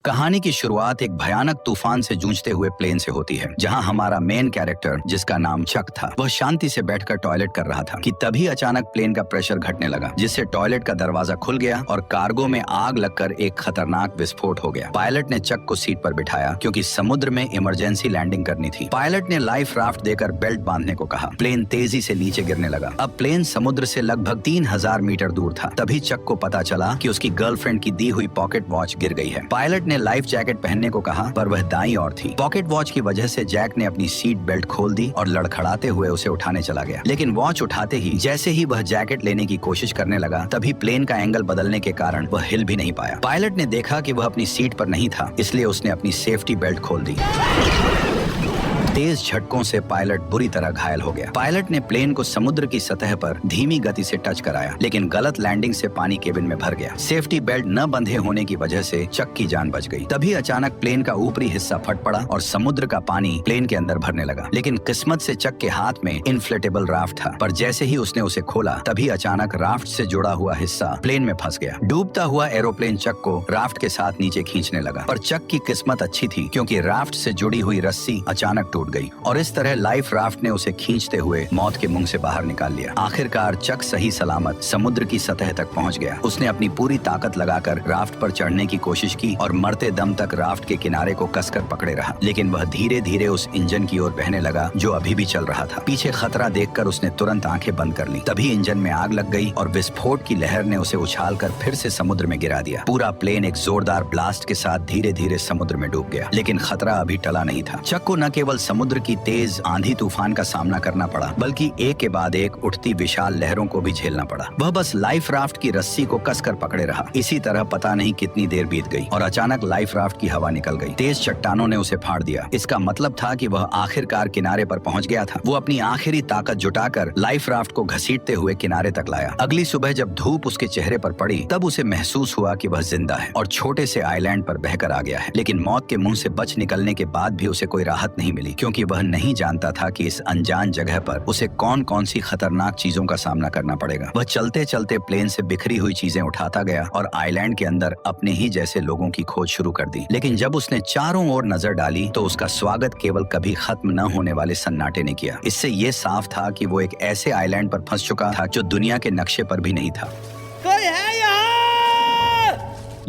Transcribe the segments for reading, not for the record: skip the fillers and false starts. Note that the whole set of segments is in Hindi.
कहानी की शुरुआत एक भयानक तूफान से जूझते हुए प्लेन से होती है, जहां हमारा मेन कैरेक्टर, जिसका नाम चक था, वह शांति से बैठकर टॉयलेट कर रहा था कि तभी अचानक प्लेन का प्रेशर घटने लगा, जिससे टॉयलेट का दरवाजा खुल गया और कार्गो में आग लगकर एक खतरनाक विस्फोट हो गया। पायलट ने चक को सीट पर बिठाया क्योंकि समुद्र में इमरजेंसी लैंडिंग करनी थी। पायलट ने लाइफ राफ्ट देकर बेल्ट बांधने को कहा। प्लेन तेजी से नीचे गिरने लगा। अब प्लेन समुद्र से लगभग 3000 मीटर दूर था। तभी चक को पता चला कि उसकी गर्लफ्रेंड की दी हुई पॉकेट वॉच गिर गई है। पायलट ने लाइफ जैकेट पहनने को कहा, पर वह दाईं ओर थी। पॉकेट वॉच की वजह से जैक ने अपनी सीट बेल्ट खोल दी और लड़खड़ाते हुए उसे उठाने चला गया। लेकिन वॉच उठाते ही जैसे ही वह जैकेट लेने की कोशिश करने लगा, तभी प्लेन का एंगल बदलने के कारण वह हिल भी नहीं पाया। पायलट ने देखा कि वह अपनी सीट पर नहीं था, इसलिए उसने अपनी सेफ्टी बेल्ट खोल दी। तेज झटकों से पायलट बुरी तरह घायल हो गया। पायलट ने प्लेन को समुद्र की सतह पर धीमी गति से टच कराया, लेकिन गलत लैंडिंग से पानी केबिन में भर गया। सेफ्टी बेल्ट न बंधे होने की वजह से चक की जान बच गई। तभी अचानक प्लेन का ऊपरी हिस्सा फट पड़ा और समुद्र का पानी प्लेन के अंदर भरने लगा। लेकिन किस्मत से चक के हाथ में इन्फ्लेटेबल राफ्ट था, पर जैसे ही उसने उसे खोला, तभी अचानक राफ्ट से जुड़ा हुआ हिस्सा प्लेन में फंस गया। डूबता हुआ एरोप्लेन चक को राफ्ट के साथ नीचे खींचने लगा, पर चक की किस्मत अच्छी थी क्योंकि राफ्ट से जुड़ी हुई रस्सी अचानक टूट गई और इस तरह लाइफ राफ्ट ने उसे खींचते हुए मौत के मुंह से बाहर निकाल लिया। आखिरकार चक सही सलामत समुद्र की सतह तक पहुंच गया। उसने अपनी पूरी ताकत लगाकर राफ्ट पर चढ़ने की कोशिश की और मरते दम तक राफ्ट के किनारे को कसकर पकड़े रहा, लेकिन वह धीरे धीरे उस इंजन की ओर बहने लगा जो अभी भी चल रहा था। पीछे खतरा देखकर उसने तुरंत आंखें बंद कर ली। तभी इंजन में आग लग गई और विस्फोट की लहर ने उसे उछालकर फिर से समुद्र में गिरा दिया। पूरा प्लेन एक जोरदार ब्लास्ट के साथ धीरे धीरे समुद्र में डूब गया, लेकिन खतरा अभी टला नहीं था। चक को न केवल समुद्र की तेज आंधी तूफान का सामना करना पड़ा, बल्कि एक के बाद एक उठती विशाल लहरों को भी झेलना पड़ा। वह बस लाइफ राफ्ट की रस्सी को कसकर पकड़े रहा। इसी तरह पता नहीं कितनी देर बीत गई और अचानक लाइफ राफ्ट की हवा निकल गई। तेज चट्टानों ने उसे फाड़ दिया। इसका मतलब था कि वह आखिरकार किनारे पर पहुंच गया था। वो अपनी आखिरी ताकत जुटाकर लाइफ राफ्ट को घसीटते हुए किनारे तक लाया। अगली सुबह जब धूप उसके चेहरे पर पड़ी, तब उसे महसूस हुआ कि वह जिंदा है और छोटे से आइलैंड पर बहकर आ गया है। लेकिन मौत के मुंह से बच निकलने के बाद भी उसे कोई राहत नहीं मिली, क्योंकि वह नहीं जानता था कि इस अनजान जगह पर उसे कौन कौन सी खतरनाक चीजों का सामना करना पड़ेगा। वह चलते चलते प्लेन से बिखरी हुई चीजें उठाता गया और आइलैंड के अंदर अपने ही जैसे लोगों की खोज शुरू कर दी। लेकिन जब उसने चारों ओर नजर डाली, तो उसका स्वागत केवल कभी खत्म न होने वाले सन्नाटे ने किया। इससे ये साफ था कि वो एक ऐसे आइलैंड पर फंस चुका था जो दुनिया के नक्शे पर भी नहीं था। कोई है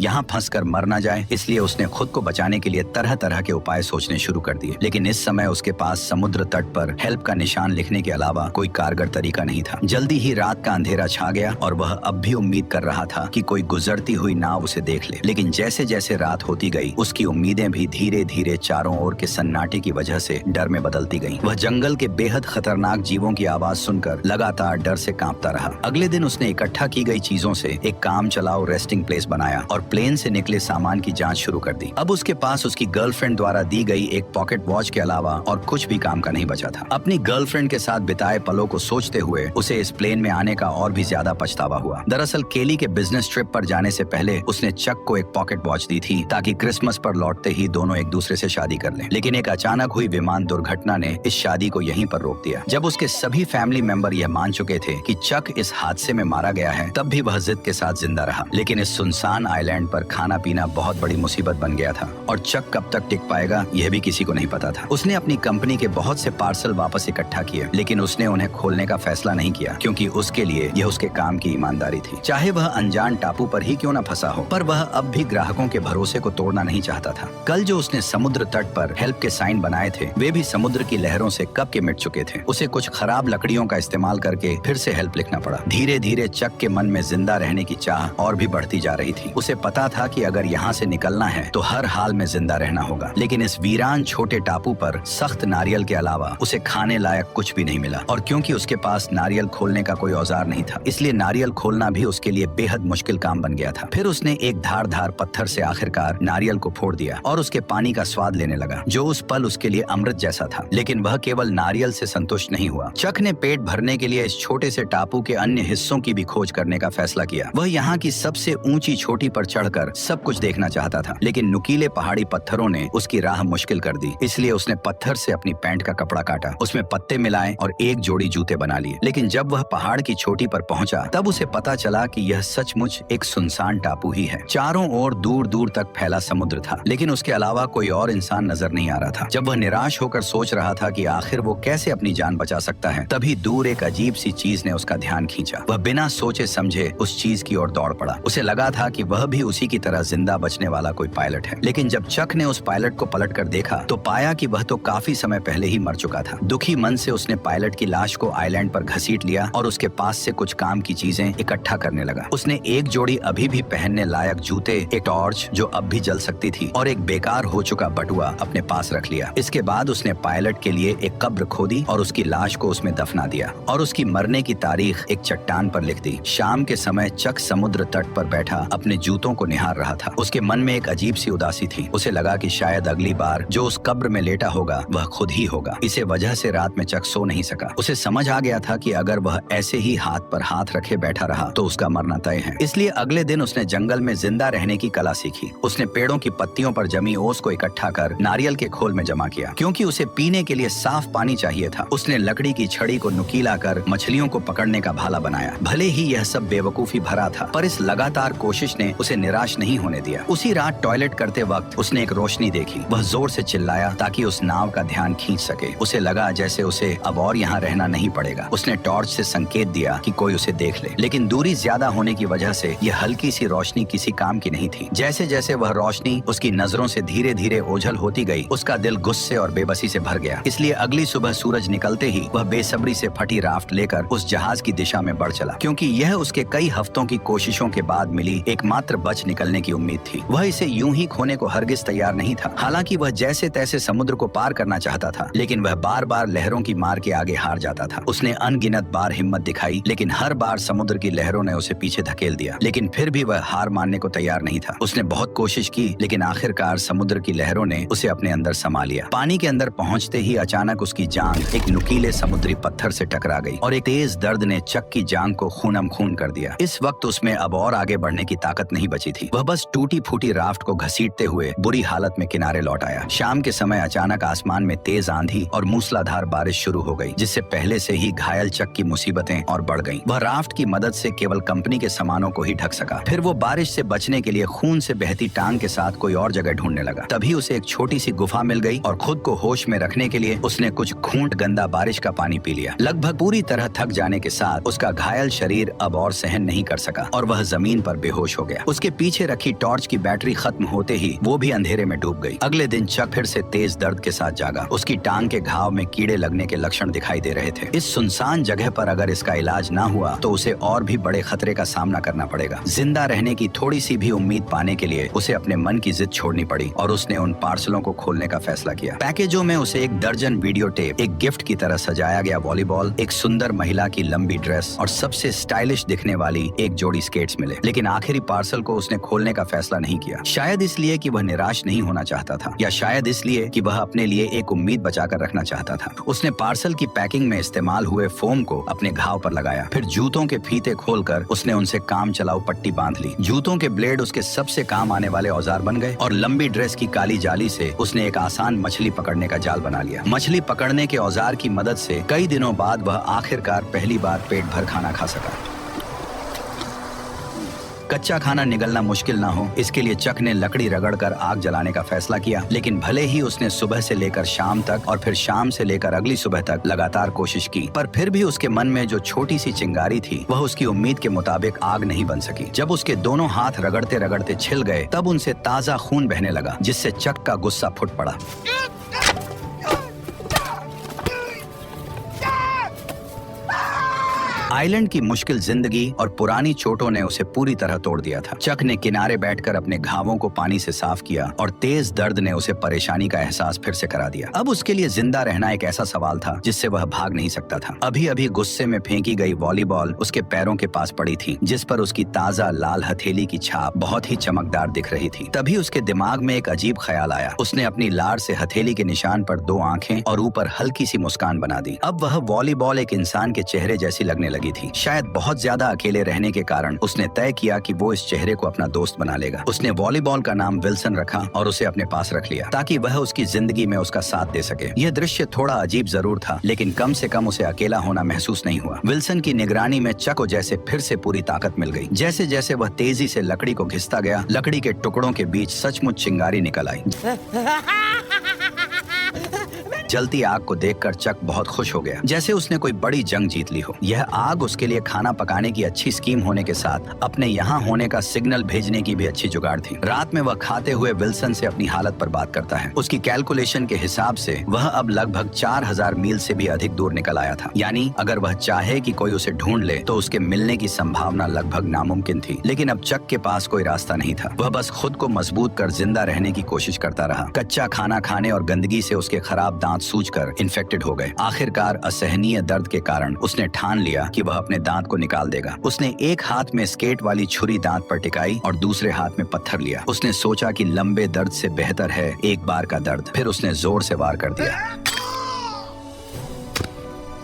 यहाँ फंसकर मर ना जाए, इसलिए उसने खुद को बचाने के लिए तरह तरह के उपाय सोचने शुरू कर दिए। लेकिन इस समय उसके पास समुद्र तट पर हेल्प का निशान लिखने के अलावा कोई कारगर तरीका नहीं था। जल्दी ही रात का अंधेरा छा गया और वह अब भी उम्मीद कर रहा था कि कोई गुजरती हुई नाव उसे देख ले। लेकिन जैसे जैसे रात होती गई, उसकी उम्मीदें भी धीरे धीरे चारों ओर के सन्नाटे की वजह से डर में बदलती गईं। वह जंगल के बेहद खतरनाक जीवों की आवाज सुनकर लगातार डर से कांपता रहा। अगले दिन उसने इकट्ठा की गई चीजों से एक काम चलाओ रेस्टिंग प्लेस बनाया और प्लेन से निकले सामान की जांच शुरू कर दी। अब उसके पास उसकी गर्लफ्रेंड द्वारा दी गई एक पॉकेट वॉच के अलावा और कुछ भी काम का नहीं बचा था। अपनी गर्लफ्रेंड के साथ बिताए पलों को सोचते हुए उसे इस प्लेन में आने का और भी ज्यादा पछतावा हुआ। दरअसल केली के बिजनेस ट्रिप पर जाने से पहले उसने चक को एक पॉकेट वॉच दी थी, ताकि क्रिसमस पर लौटते ही दोनों एक दूसरे से शादी कर लें। लेकिन एक अचानक हुई विमान दुर्घटना ने इस शादी को यहीं पर रोक दिया। जब उसके सभी फैमिली मेंबर यह मान चुके थे कि चक इस हादसे में मारा गया है, तब भी वह जिद के साथ जिंदा रहा। लेकिन इस सुनसान आइलैंड पर खाना पीना बहुत बड़ी मुसीबत बन गया था और चक कब तक टिक पाएगा यह भी किसी को नहीं पता था। उसने अपनी कंपनी के बहुत से पार्सल वापस इकट्ठा किए, लेकिन उसने उन्हें खोलने का फैसला नहीं किया, क्योंकि उसके लिए यह उसके काम की ईमानदारी थी। चाहे वह अनजान टापू पर ही क्यों न फंसा हो, पर वह अब भी ग्राहकों के भरोसे को तोड़ना नहीं चाहता था। कल जो उसने समुद्र तट पर हेल्प के साइन बनाए थे, वे भी समुद्र की लहरों से कब के मिट चुके थे। उसे कुछ खराब लकड़ियों का इस्तेमाल करके फिर से हेल्प लिखना पड़ा। धीरे धीरे चक के मन में जिंदा रहने की चाह और भी बढ़ती जा रही थी। उसे पता था कि अगर यहाँ से निकलना है तो हर हाल में जिंदा रहना होगा। लेकिन इस वीरान छोटे टापू पर सख्त नारियल के अलावा उसे खाने लायक कुछ भी नहीं मिला, और क्योंकि उसके पास नारियल खोलने का कोई औजार नहीं था, इसलिए नारियल खोलना भी उसके लिए बेहद मुश्किल काम बन गया था। फिर उसने एक धारदार पत्थर से आखिरकार नारियल को फोड़ दिया और उसके पानी का स्वाद लेने लगा, जो उस पल उसके लिए अमृत जैसा था। लेकिन वह केवल नारियल से संतुष्ट नहीं हुआ। चक ने पेट भरने के लिए इस छोटे से टापू के अन्य हिस्सों की भी खोज करने का फैसला किया। वह यहाँ की सबसे ऊंची चोटी पर चढ़कर सब कुछ देखना चाहता था, लेकिन नुकीले पहाड़ी पत्थरों ने उसकी राह मुश्किल कर दी। इसलिए उसने पत्थर से अपनी पैंट का कपड़ा काटा, उसमें पत्ते मिलाए और एक जोड़ी जूते बना लिए। लेकिन जब वह पहाड़ की चोटी पर पहुंचा तब उसे पता चला कि यह सचमुच एक सुनसान टापू ही है। चारों ओर दूर दूर तक फैला समुद्र था, लेकिन उसके अलावा कोई और इंसान नजर नहीं आ रहा था। जब वह निराश होकर सोच रहा था कि आखिर वो कैसे अपनी जान बचा सकता है, तभी दूर एक अजीब सी चीज ने उसका ध्यान खींचा। वह बिना सोचे समझे उस चीज की ओर दौड़ पड़ा। उसे लगा था कि वह भी उसी की तरह जिंदा बचने वाला कोई पायलट है, लेकिन जब चक ने उस पायलट को पलट कर देखा तो पाया कि वह तो काफी समय पहले ही मर चुका था। दुखी मन से उसने पायलट की लाश को आइलैंड पर घसीट लिया और उसके पास से कुछ काम की चीजें इकट्ठा करने लगा। उसने एक जोड़ी अभी भी पहनने लायक जूते, एक टॉर्च जो अब भी जल सकती थी और एक बेकार हो चुका बटुआ अपने पास रख लिया। इसके बाद उसने पायलट के लिए एक कब्र खोदी और उसकी लाश को उसमें दफना दिया और उसकी मरने की तारीख एक चट्टान पर लिख दी। शाम के समय चक समुद्र तट पर बैठा अपने जूतों को निहार रहा था। उसके मन में एक अजीब सी उदासी थी। उसे लगा कि शायद अगली बार जो उस कब्र में लेटा होगा वह खुद ही होगा। इसे वजह से रात में चक सो नहीं सका। उसे समझ आ गया था कि अगर वह ऐसे ही हाथ पर हाथ रखे बैठा रहा तो उसका मरना तय है। इसलिए अगले दिन उसने जंगल में जिंदा रहने की कला सीखी। उसने पेड़ों की पत्तियों पर जमी ओस को इकट्ठा कर नारियल के खोल में जमा किया, क्योंकि उसे पीने के लिए साफ पानी चाहिए था। उसने लकड़ी की छड़ी को नुकीला कर मछलियों को पकड़ने का भाला बनाया। भले ही यह सब बेवकूफी भरा था, पर इस लगातार कोशिश ने उसे निराश नहीं होने दिया। उसी रात टॉयलेट करते वक्त उसने एक रोशनी देखी। वह जोर से चिल्लाया ताकि उस नाव का ध्यान खींच सके। उसे लगा जैसे उसे अब और यहाँ रहना नहीं पड़ेगा। उसने टॉर्च से संकेत दिया कि कोई उसे देख ले, लेकिन दूरी ज्यादा होने की वजह से यह हल्की सी रोशनी किसी काम की नहीं थी। जैसे जैसे वह रोशनी उसकी नजरों से धीरे धीरे ओझल होती गई, उसका दिल गुस्से और बेबसी से भर गया। इसलिए अगली सुबह सूरज निकलते ही वह बेसब्री से फटी राफ्ट लेकर उस जहाज की दिशा में बढ़ चला, क्योंकि यह उसके कई हफ्तों की कोशिशों के बाद मिली एकमात्र बच निकलने की उम्मीद थी। वह इसे यूं ही खोने को हरगिज तैयार नहीं था। हालांकि वह जैसे तैसे समुद्र को पार करना चाहता था, लेकिन वह बार बार लहरों की मार के आगे हार जाता था। उसने अनगिनत बार हिम्मत दिखाई, लेकिन हर बार समुद्र की लहरों ने उसे पीछे धकेल दिया। लेकिन फिर भी वह हार मानने को तैयार नहीं था। उसने बहुत कोशिश की, लेकिन आखिरकार समुद्र की लहरों ने उसे अपने अंदर समा लिया। पानी के अंदर पहुंचते ही अचानक उसकी जांघ एक नुकीले समुद्री पत्थर से टकरा गई और एक तेज दर्द ने चक की जांघ को खूनम खून कर दिया। इस वक्त उसमें अब और आगे बढ़ने की ताकत नहीं बची थी। वह बस टूटी फूटी राफ्ट को घसीटते हुए बुरी हालत में किनारे लौट आया। शाम के समय अचानक आसमान में तेज आंधी और मूसलाधार बारिश शुरू हो गई, जिससे पहले से ही घायल चक की मुसीबतें और बढ़ गईं। वह राफ्ट की मदद से केवल कंपनी के सामानों को ही ढक सका। फिर वो बारिश से बचने के लिए खून से बहती टांग के साथ कोई और जगह ढूंढने लगा। तभी उसे एक छोटी सी गुफा मिल गई और खुद को होश में रखने के लिए उसने कुछ घूंट गंदा बारिश का पानी पी लिया। लगभग पूरी तरह थक जाने के साथ उसका घायल शरीर अब और सहन नहीं कर सका और वह जमीन पर बेहोश हो गया। उसके पीछे रखी टॉर्च की बैटरी खत्म होते ही वो भी अंधेरे में डूब गई। अगले दिन चक फिर से तेज दर्द के साथ जागा। उसकी टांग के घाव में कीड़े लगने के लक्षण दिखाई दे रहे थे। इस सुनसान जगह पर अगर इसका इलाज ना हुआ तो उसे और भी बड़े खतरे का सामना करना पड़ेगा। जिंदा रहने की थोड़ी सी भी उम्मीद पाने के लिए उसे अपने मन की जिद छोड़नी पड़ी और उसने उन पार्सलों को खोलने का फैसला किया। पैकेजों में उसे एक दर्जन वीडियो टेप, एक गिफ्ट की तरह सजाया गया वॉलीबॉल, एक सुंदर महिला की लंबी ड्रेस और सबसे स्टाइलिश दिखने वाली एक जोड़ी स्केट्स मिले। लेकिन आखिरी पार्सल को उसने खोलने का फैसला नहीं किया। शायद इसलिए कि वह निराश नहीं होना चाहता था, या शायद इसलिए कि वह अपने लिए एक उम्मीद बचाकर रखना चाहता था। उसने पार्सल की पैकिंग में इस्तेमाल हुए फोम को अपने घाव पर लगाया। फिर जूतों के फीते खोलकर उसने उनसे काम चलाऊ पट्टी बांध ली। जूतों के ब्लेड उसके सबसे काम आने वाले औजार बन गए और लंबी ड्रेस की काली जाली से उसने एक आसान मछली पकड़ने का जाल बना लिया। मछली पकड़ने के औजार की मदद से कई दिनों बाद वह आखिरकार पहली बार पेट भर खाना खा सका। कच्चा खाना निगलना मुश्किल ना हो, इसके लिए चक ने लकड़ी रगड़कर आग जलाने का फैसला किया। लेकिन भले ही उसने सुबह से लेकर शाम तक और फिर शाम से लेकर अगली सुबह तक लगातार कोशिश की, पर फिर भी उसके मन में जो छोटी सी चिंगारी थी वह उसकी उम्मीद के मुताबिक आग नहीं बन सकी। जब उसके दोनों हाथ रगड़ते रगड़ते छिल गए तब उनसे ताजा खून बहने लगा, जिससे चक का गुस्सा फुट पड़ा। आइलैंड की मुश्किल जिंदगी और पुरानी चोटों ने उसे पूरी तरह तोड़ दिया था। चक ने किनारे बैठकर अपने घावों को पानी से साफ किया और तेज दर्द ने उसे परेशानी का एहसास फिर से करा दिया। अब उसके लिए जिंदा रहना एक ऐसा सवाल था जिससे वह भाग नहीं सकता था। अभी अभी गुस्से में फेंकी गई वॉलीबॉल उसके पैरों के पास पड़ी थी, जिस पर उसकी ताजा लाल हथेली की छाप बहुत ही चमकदार दिख रही थी। तभी उसके दिमाग में एक अजीब ख्याल आया। उसने अपनी लार से हथेली के निशान पर 2 आंखें और ऊपर हल्की सी मुस्कान बना दी। अब वह वॉलीबॉल एक इंसान के चेहरे जैसी लगने लगी। लगी थी। शायद बहुत ज्यादा अकेले रहने के कारण उसने तय किया कि वो इस चेहरे को अपना दोस्त बना लेगा। उसने वॉलीबॉल का नाम विल्सन रखा और उसे अपने पास रख लिया ताकि वह उसकी जिंदगी में उसका साथ दे सके। यह दृश्य थोड़ा अजीब जरूर था, लेकिन कम से कम उसे अकेला होना महसूस नहीं हुआ। विल्सन की निगरानी में चक को जैसे फिर से पूरी ताकत मिल गई। जैसे जैसे वह तेजी से लकड़ी को घिसता गया, लकड़ी के टुकड़ों के बीच सचमुच चिंगारी निकल आई। जलती आग को देखकर चक बहुत खुश हो गया, जैसे उसने कोई बड़ी जंग जीत ली हो। यह आग उसके लिए खाना पकाने की अच्छी स्कीम होने के साथ अपने यहाँ होने का सिग्नल भेजने की भी अच्छी जुगाड़ थी। रात में वह खाते हुए विल्सन से अपनी हालत पर बात करता है। उसकी कैलकुलेशन के हिसाब से वह अब लगभग 4000 मील से भी अधिक दूर निकल आया था। यानी अगर वह चाहे कि कोई उसे ढूंढ ले तो उसके मिलने की संभावना लगभग नामुमकिन थी। लेकिन अब चक के पास कोई रास्ता नहीं था। वह बस खुद को मजबूत कर जिंदा रहने की कोशिश करता रहा। कच्चा खाना खाने और गंदगी से उसके खराब दांत सूजकर इन्फेक्टेड हो गए। आखिरकार असहनीय दर्द के कारण उसने ठान लिया कि वह अपने दांत को निकाल देगा। उसने एक हाथ में स्केट वाली छुरी दांत पर टिकाई और दूसरे हाथ में पत्थर लिया। उसने सोचा कि लंबे दर्द से बेहतर है एक बार का दर्द। फिर उसने जोर से वार कर दिया।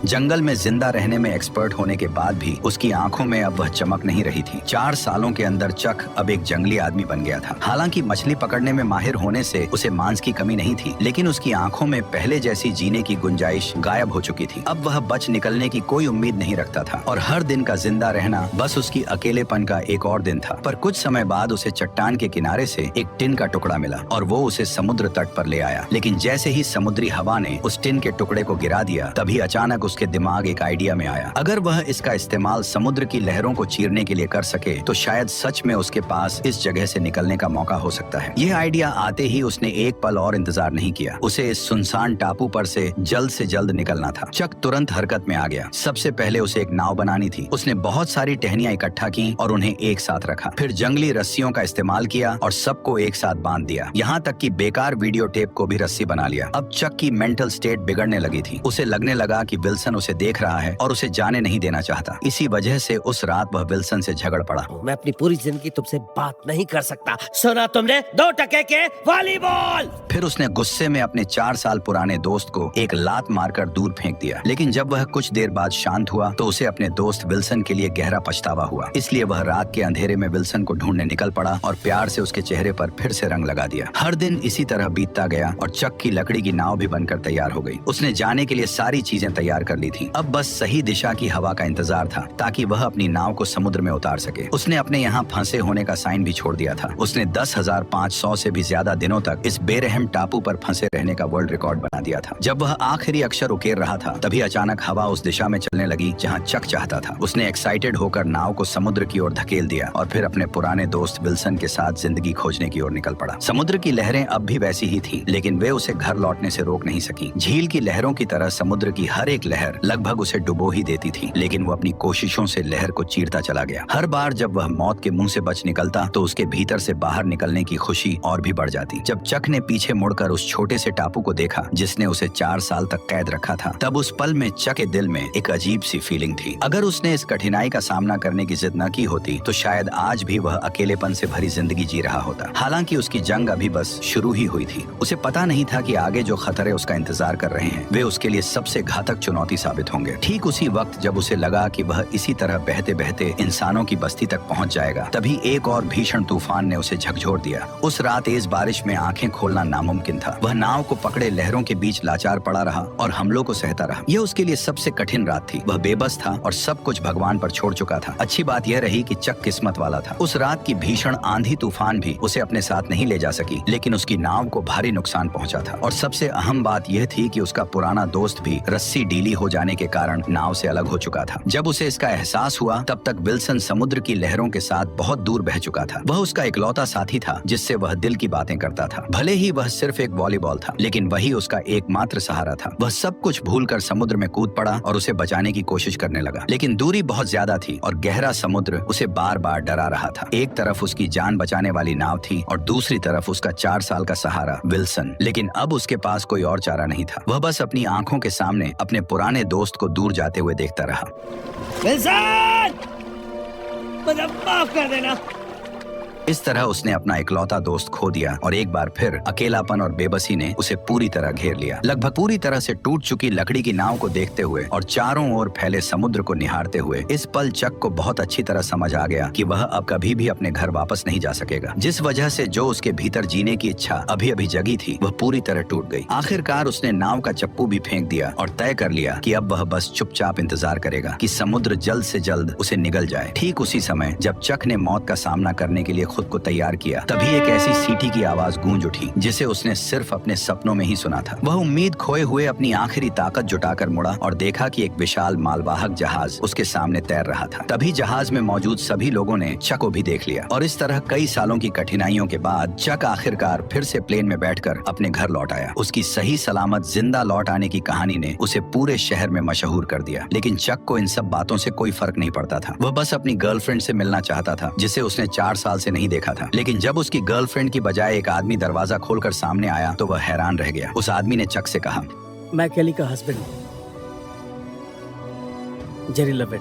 जंगल में जिंदा रहने में एक्सपर्ट होने के बाद भी उसकी आंखों में अब वह चमक नहीं रही थी। 4 सालों के अंदर चक अब एक जंगली आदमी बन गया था। हालांकि मछली पकड़ने में माहिर होने से उसे मांस की कमी नहीं थी, लेकिन उसकी आंखों में पहले जैसी जीने की गुंजाइश गायब हो चुकी थी। अब वह बच निकलने की कोई उम्मीद नहीं रखता था और हर दिन का जिंदा रहना बस उसकी अकेलेपन का एक और दिन था। पर कुछ समय बाद उसे चट्टान के किनारे से एक टिन का टुकड़ा मिला और वो उसे समुद्र तट पर ले आया। लेकिन जैसे ही समुद्री हवा ने उस टिन के टुकड़े को गिरा दिया, तभी अचानक उसके दिमाग एक आइडिया में आया। अगर वह इसका इस्तेमाल समुद्र की लहरों को चीरने के लिए कर सके तो शायद सच में उसके पास इस जगह से निकलने का मौका हो सकता है। यह आइडिया आते ही उसने एक पल और इंतजार नहीं किया। उसे इस सुनसान टापू पर से जल्द निकलना था। चक तुरंत हरकत में आ गया। सबसे पहले उसे एक नाव बनानी थी। उसने बहुत सारी टहनियां इकट्ठा की और उन्हें एक साथ रखा। फिर जंगली रस्सियों का इस्तेमाल किया और सबको एक साथ बांध दिया। यहाँ तक कि बेकार वीडियो टेप को भी रस्सी बना लिया। अब चक की मेंटल स्टेट बिगड़ने लगी थी। उसे लगने लगा कि विल्सन उसे देख रहा है और उसे जाने नहीं देना चाहता। इसी वजह से उस रात वह विल्सन से झगड़ पड़ा। मैं अपनी पूरी जिंदगी तुमसे बात नहीं कर सकता। सुना तुमने? 2 टके के वॉलीबॉल। फिर उसने गुस्से में अपने 4 साल पुराने दोस्त को एक लात मारकर दूर फेंक दिया। लेकिन जब वह कुछ देर बाद शांत हुआ तो उसे अपने दोस्त विल्सन के लिए गहरा पछतावा हुआ। इसलिए वह रात के अंधेरे में विल्सन को ढूंढने निकल पड़ा और प्यार से उसके चेहरे पर फिर से रंग लगा दिया। हर दिन इसी तरह बीतता गया और चक की लकड़ी की नाव भी बनकर तैयार हो गई। उसने जाने के लिए सारी चीजें तैयार कर ली थी। अब बस सही दिशा की हवा का इंतजार था ताकि वह अपनी नाव को समुद्र में उतार सके। उसने अपने यहाँ फंसे होने का साइन भी छोड़ दिया था। उसने 10,500 से भी ज्यादा दिनों तक इस बेरहम टापू पर फंसे रहने का वर्ल्ड रिकॉर्ड बना दिया था। जब वह आखिरी अक्षर उकेर रहा था तभी अचानक हवा उस दिशा में चलने लगी जहाँ चक चाहता था। उसने एक्साइटेड होकर नाव को समुद्र की ओर धकेल दिया और फिर अपने पुराने दोस्त विल्सन के साथ जिंदगी खोजने की ओर निकल पड़ा। समुद्र की लहरें अब भी वैसी ही थी, लेकिन वे उसे घर लौटने से रोक नहीं सकी। झील की लहरों की तरह समुद्र की हर एक लहर लगभग उसे डुबो ही देती थी, लेकिन वो अपनी कोशिशों से लहर को चीरता चला गया। हर बार जब वह मौत के मुंह से बच निकलता तो उसके भीतर से बाहर निकलने की खुशी और भी बढ़ जाती। जब चक ने पीछे मुड़कर उस छोटे से टापू को देखा जिसने उसे 4 साल तक कैद रखा था, तब उस पल में चक के दिल में एक अजीब सी फीलिंग थी। अगर उसने इस कठिनाई का सामना करने की जिद न की होती तो शायद आज भी वह अकेलेपन से भरी जिंदगी जी रहा होता। हालांकि उसकी जंग अभी बस शुरू ही हुई थी। उसे पता नहीं था कि आगे जो खतरे उसका इंतजार कर रहे हैं वे उसके लिए सबसे घातक चुनौती साबित होंगे। ठीक उसी वक्त जब उसे लगा कि वह इसी तरह बहते बहते इंसानों की बस्ती तक पहुंच जाएगा, तभी एक और भीषण तूफान ने उसे झकझोर दिया। उस रात तेज बारिश में आंखें खोलना नामुमकिन था। वह नाव को पकड़े लहरों के बीच लाचार पड़ा रहा और हमलों को सहता रहा। यह उसके लिए सबसे कठिन रात थी। वह बेबस था और सब कुछ भगवान पर छोड़ चुका था। अच्छी बात यह रही कि चक किस्मत वाला था। उस रात की भीषण आंधी तूफान भी उसे अपने साथ नहीं ले जा सकी, लेकिन उसकी नाव को भारी नुकसान पहुंचा था। और सबसे अहम बात यह थी कि उसका पुराना दोस्त भी रस्सी ढीली हो जाने के कारण नाव से अलग हो चुका था। जब उसे इसका एहसास हुआ तब तक विल्सन समुद्र की लहरों के साथ बहुत दूर बह चुका था। वह उसका इकलौता साथी था जिससे वह दिल की बातें करता था। भले ही वह सिर्फ एक वॉलीबॉल था, लेकिन वही उसका एकमात्र सहारा था। वह सब कुछ भूलकर समुद्र में कूद पड़ा और उसे बचाने की कोशिश करने लगा, लेकिन दूरी बहुत ज्यादा थी और गहरा समुद्र उसे बार बार डरा रहा था। एक तरफ उसकी जान बचाने वाली नाव थी और दूसरी तरफ उसका 4 साल का सहारा विल्सन। लेकिन अब उसके पास कोई और चारा नहीं था। वह बस अपनी आंखों के सामने अपने पुराने दोस्त को दूर जाते हुए देखता रहा। विल्सन, मुझे माफ कर देना। इस तरह उसने अपना इकलौता दोस्त खो दिया और एक बार फिर अकेलापन और बेबसी ने उसे पूरी तरह घेर लिया। लगभग पूरी तरह से टूट चुकी लकड़ी की नाव को देखते हुए और चारों ओर फैले समुद्र को निहारते हुए इस पल चक को बहुत अच्छी तरह समझ आ गया कि वह अब कभी भी अपने घर वापस नहीं जा सकेगा। जिस वजह से जो उसके भीतर जीने की इच्छा अभी अभी जगी थी वह पूरी तरह टूट गई। आखिरकार उसने नाव का चप्पू भी फेंक दिया और तय कर लिया कि अब वह बस चुपचाप इंतजार करेगा कि समुद्र जल्द से जल्द उसे निगल जाए। ठीक उसी समय जब चक ने मौत का सामना करने के लिए खुद को तैयार किया, तभी एक ऐसी सीटी की आवाज गूंज उठी जिसे उसने सिर्फ अपने सपनों में ही सुना था। वह उम्मीद खोए हुए अपनी आखिरी ताकत जुटाकर मुड़ा और देखा कि एक विशाल मालवाहक जहाज उसके सामने तैर रहा था। तभी जहाज में मौजूद सभी लोगों ने चक को भी देख लिया और इस तरह कई सालों की कठिनाइयों के बाद चक आखिरकार फिर से प्लेन में बैठकर अपने घर लौट आया। उसकी सही सलामत जिंदा लौट आने की कहानी ने उसे पूरे शहर में मशहूर कर दिया। लेकिन चक को इन सब बातों से कोई फर्क नहीं पड़ता था। वह बस अपनी गर्लफ्रेंड से मिलना चाहता था जिसे उसने 4 साल से नहीं देखा था। लेकिन जब उसकी गर्लफ्रेंड की बजाय एक आदमी दरवाजा खोलकर सामने आया तो वह हैरान रह गया। उस आदमी ने चक से कहा, मैं केली का हस्बैंड हूँ, जेरी लवेट।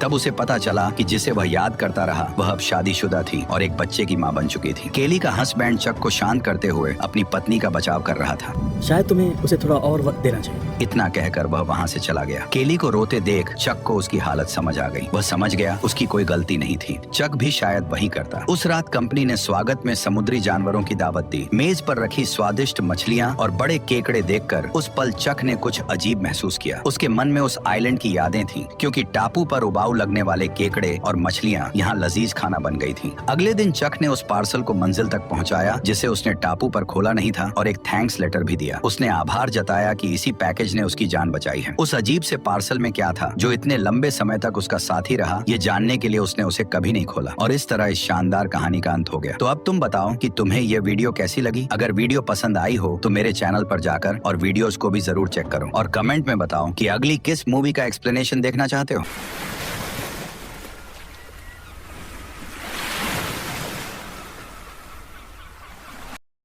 तब उसे पता चला कि जिसे वह याद करता रहा वह अब शादीशुदा थी और एक बच्चे की मां बन चुकी थी। केली का हस्बैंड चक को शांत करते हुए अपनी पत्नी का बचाव कर रहा था। शायद तुम्हें उसे थोड़ा और वक्त देना चाहिए। इतना कहकर वह वहां से चला गया। केली को रोते देख चक को उसकी हालत समझ आ गई। वह समझ गया उसकी कोई गलती नहीं थी। चक भी शायद वही करता। उस रात कंपनी ने स्वागत में समुद्री जानवरों की दावत दी। मेज पर रखी स्वादिष्ट मछलियां और बड़े केकड़े देखकर उस पल चक ने कुछ अजीब महसूस किया। उसके मन में उस आइलैंड की यादें थी, क्योंकि टापू पर उबाऊ लगने वाले केकड़े और मछलियां यहाँ लजीज खाना बन गई थी। अगले दिन चक ने उस पार्सल को मंजिल तक पहुँचाया जिसे उसने टापू पर खोला नहीं था और एक थैंक्स लेटर भी दिया। उसने आभार जताया कि इसी पैकेज ने उसकी जान बचाई है। उस अजीब से पार्सल में क्या था जो इतने लंबे समय तक उसका साथी रहा, ये जानने के लिए उसने उसे कभी नहीं खोला। और इस तरह इस शानदार कहानी का अंत हो गया। तो अब तुम बताओ कि तुम्हें ये वीडियो कैसी लगी। अगर वीडियो पसंद आई हो तो मेरे चैनल पर जाकर और वीडियोस को भी जरूर चेक करो और कमेंट में बताओ कि अगली किस मूवी का एक्सप्लेनेशन देखना चाहते हो।